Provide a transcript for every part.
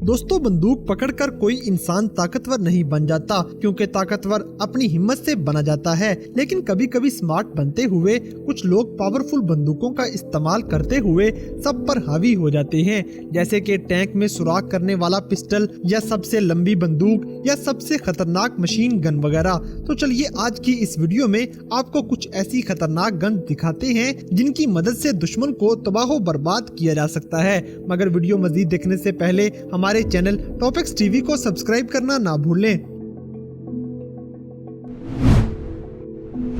दोस्तों, बंदूक पकड़कर कोई इंसान ताकतवर नहीं बन जाता, क्योंकि ताकतवर अपनी हिम्मत से बना जाता है। लेकिन कभी कभी स्मार्ट बनते हुए कुछ लोग पावरफुल बंदूकों का इस्तेमाल करते हुए सब पर हावी हो जाते हैं, जैसे कि टैंक में सुराख करने वाला पिस्टल या सबसे लंबी बंदूक या सबसे खतरनाक मशीन गन वगैरह। तो चलिए आज की इस वीडियो में आपको कुछ ऐसी खतरनाक गन दिखाते हैं जिनकी मदद से दुश्मन को तबाह बर्बाद किया जा सकता है। मगर वीडियो मजीद देखने से पहले हमारे चैनल टॉपिक्स टीवी को सब्सक्राइब करना ना भूलें।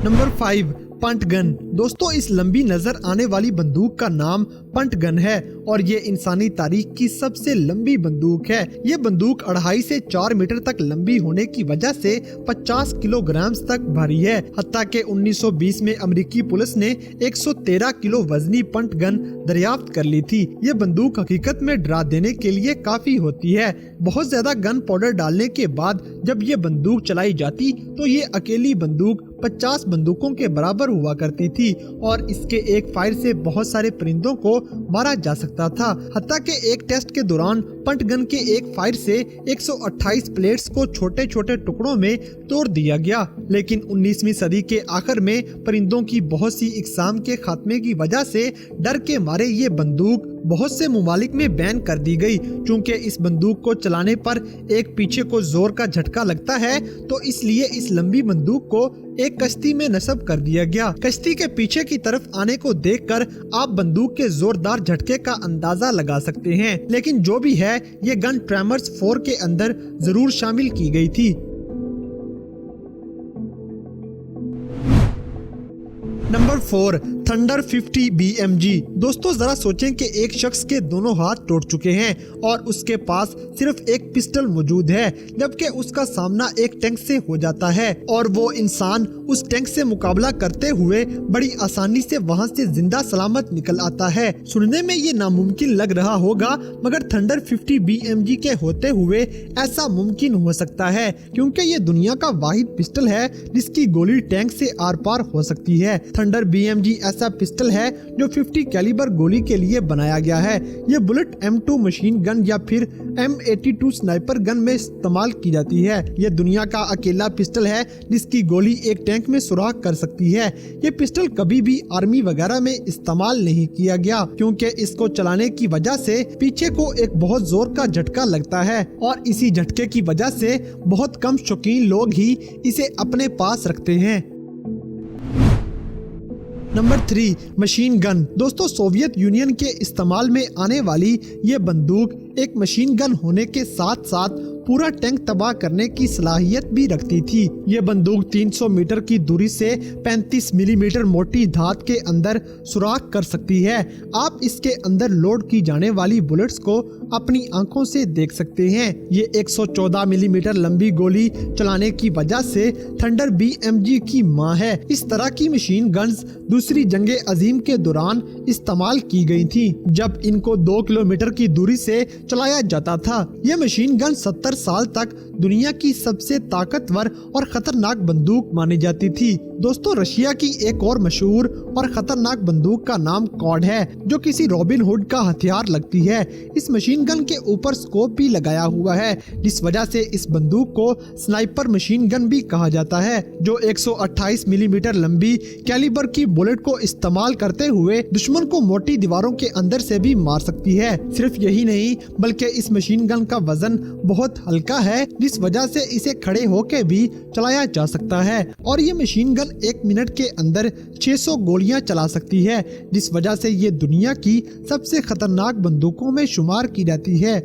Number 5, punt gun. दोस्तों, इस लंबी नजर आने वाली बंदूक का नाम पंट गन है और ये इंसानी तारीख की सबसे लंबी बंदूक है। ये बंदूक 2.5 से 4 मीटर तक लंबी होने की वजह से 50 किलोग्राम तक भारी है। हत्ता के 1920 में अमेरिकी पुलिस ने 113 किलो वजनी पंट गन दरियाफ्त कर ली थी। ये बंदूक हकीकत में डरा देने के लिए काफी होती है। बहुत ज्यादा गन पाउडर डालने के बाद जब ये बंदूक चलाई जाती तो ये अकेली बंदूक 50 बंदूकों के बराबर हुआ करती थी और इसके एक फायर से बहुत सारे परिंदों को मारा जा सकता था। हत्ता के एक टेस्ट के दौरान पंट गन के एक फायर से 128 प्लेट्स को छोटे छोटे टुकड़ों में तोड़ दिया गया। लेकिन 19वीं सदी के आखिर में परिंदों की बहुत सी इकसाम के खात्मे की वजह से डर के मारे ये बंदूक बहुत से मुमालिक में बैन कर दी गई। चूँकि इस बंदूक को चलाने पर एक पीछे को जोर का झटका लगता है, तो इसलिए इस लंबी बंदूक को एक कश्ती में नस्ब कर दिया गया। कश्ती के पीछे की तरफ आने को देखकर आप बंदूक के जोरदार झटके का अंदाजा लगा सकते हैं। लेकिन जो भी है, ये गन ट्रैमर्स 4 के अंदर जरूर शामिल की गई थी। Number 4, thunder 50 BMG। दोस्तों, जरा सोचें कि एक शख्स के दोनों हाथ टूट चुके हैं और उसके पास सिर्फ एक पिस्टल मौजूद है, जबकि उसका सामना एक टैंक से हो जाता है और वो इंसान उस टैंक से मुकाबला करते हुए बड़ी आसानी से वहां से जिंदा सलामत निकल आता है। सुनने में ये नामुमकिन लग रहा होगा, मगर थंडर 50 BMG के होते हुए ऐसा मुमकिन हो सकता है, क्योंकि ये दुनिया का वाहिद पिस्टल है जिसकी गोली टैंक से आर पार हो सकती है। थंडर BMG ऐसा पिस्टल है जो 50 कैलिबर गोली के लिए बनाया गया है। ये बुलेट M2 मशीन गन या फिर M82 स्नाइपर गन में इस्तेमाल की जाती है। ये दुनिया का अकेला पिस्टल है जिसकी गोली एक टैंक में सुराख कर सकती है। ये पिस्टल कभी भी आर्मी वगैरह में इस्तेमाल नहीं किया गया, क्योंकि इसको चलाने की वजह से पीछे को एक बहुत जोर का झटका लगता है और इसी झटके की वजह से बहुत कम शौकीन लोग ही इसे अपने पास रखते हैं। Number 3, machine gun. दोस्तों, सोवियत यूनियन के इस्तेमाल में आने वाली ये बंदूक एक मशीन गन होने के साथ साथ पूरा टैंक तबाह करने की सलाहियत भी रखती थी। ये बंदूक 300 मीटर की दूरी से 35 मिलीमीटर मोटी धात के अंदर सुराख कर सकती है। आप इसके अंदर लोड की जाने वाली बुलेट्स को अपनी आंखों से देख सकते हैं। ये 114 मिलीमीटर लंबी गोली चलाने की वजह से थंडर BMG की मां है। इस तरह की मशीन गन्स दूसरी जंगे अजीम के दौरान इस्तेमाल की गई थी, जब इनको 2 किलोमीटर की दूरी से चलाया जाता था। ये मशीन गन 70 साल तक दुनिया की सबसे ताकतवर और खतरनाक बंदूक मानी जाती थी। दोस्तों, रशिया की एक और मशहूर और खतरनाक बंदूक का नाम कॉड है, जो किसी रॉबिन हुड का हथियार लगती है। इस मशीन गन के ऊपर स्कोप भी लगाया हुआ है, जिस वजह से इस बंदूक को स्नाइपर मशीन गन भी कहा जाता है, जो 128 मिलीमीटर लंबी कैलिबर की बुलेट को इस्तेमाल करते हुए दुश्मन को मोटी दीवारों के अंदर से भी मार सकती है। सिर्फ यही नहीं, बल्कि इस मशीन गन का वजन बहुत हल्का है, जिस वजह से इसे खड़े होकर भी चलाया जा सकता है और ये मशीन गन 1 मिनट के अंदर 600 गोलियां चला सकती है, जिस वजह से ये दुनिया की सबसे खतरनाक बंदूकों में शुमार की जाती है।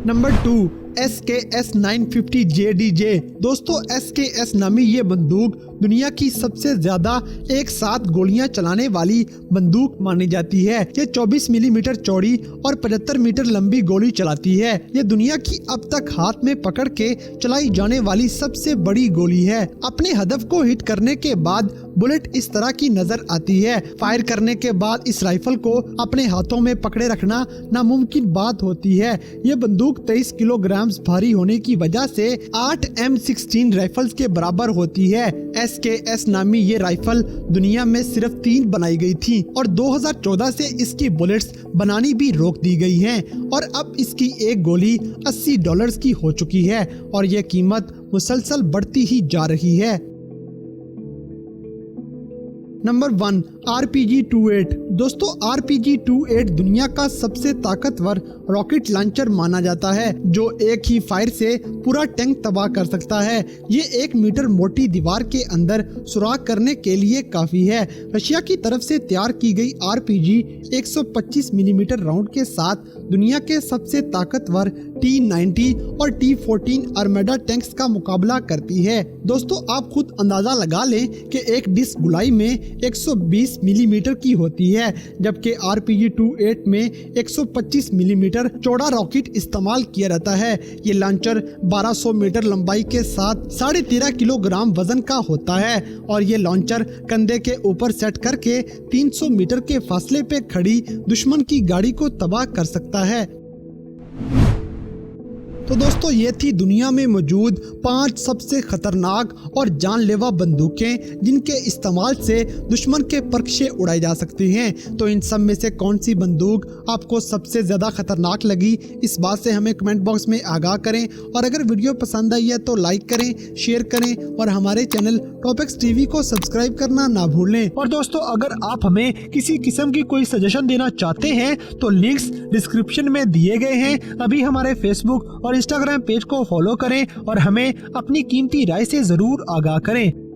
Number 2, SKS 950 JDJ। दोस्तों, SKS नामी ये बंदूक दुनिया की सबसे ज्यादा एक साथ गोलियां चलाने वाली बंदूक मानी जाती है। ये 24 मिलीमीटर चौड़ी और 75 मीटर लंबी गोली चलाती है। ये दुनिया की अब तक हाथ में पकड़ के चलाई जाने वाली सबसे बड़ी गोली है। अपने हदफ को हिट करने के बाद बुलेट इस तरह की नजर आती है। फायर करने के बाद इस राइफल को अपने हाथों में पकड़े रखना नामुमकिन बात होती है। ये बंदूक 23 किलोग्राम ग्राम्स भारी होने की वजह से 8 M16 राइफल्स के बराबर होती है। SKS नामी ये राइफल दुनिया में सिर्फ 3 बनाई गई थी और 2014 से इसकी बुलेट्स बनानी भी रोक दी गई हैं और अब इसकी एक गोली $80 की हो चुकी है और यह कीमत मुसलसल बढ़ती ही जा रही है। Number 1, RPG-28। दोस्तों RPG-28 दुनिया का सबसे ताकतवर रॉकेट लॉन्चर माना जाता है जो एक ही फायर से पूरा टैंक तबाह कर सकता है। ये 1 मीटर मोटी दीवार के अंदर सुराख करने के लिए काफी है। रशिया की तरफ से तैयार की गई RPG 125 मिलीमीटर राउंड के साथ दुनिया के सबसे ताकतवर T-90 और T-14 आर्मेडा टैंक्स का मुकाबला करती है। दोस्तों आप खुद अंदाजा लगा लें कि एक डिस्क गुलाई में 120 मिलीमीटर की होती है, जबकि RPG-28 में 125 मिलीमीटर चौड़ा रॉकेट इस्तेमाल किया जाता है। ये लॉन्चर 1200 मीटर लंबाई के साथ 13.5 किलोग्राम वजन का होता है और ये लॉन्चर कंधे के ऊपर सेट करके 300 मीटर के फासले पे खड़ी दुश्मन की गाड़ी को तबाह कर सकता है। तो दोस्तों ये थी दुनिया में मौजूद 5 सबसे खतरनाक और जानलेवा बंदूकें जिनके इस्तेमाल से दुश्मन के परखचे उड़ाए जा सकते हैं। तो इन सब में से कौन सी बंदूक आपको सबसे ज़्यादा खतरनाक लगी, इस बात से हमें कमेंट बॉक्स में आगाह करें और अगर वीडियो पसंद आई है तो लाइक करें, शेयर करें और हमारे चैनल टॉपिक्स टीवी को सब्सक्राइब करना ना भूलें। और दोस्तों अगर आप हमें किसी किस्म की कोई सजेशन देना चाहते हैं तो लिंक्स डिस्क्रिप्शन में दिए गए हैं। अभी हमारे फेसबुक और इंस्टाग्राम पेज को फॉलो करें और हमें अपनी कीमती राय से जरूर आगाह करें।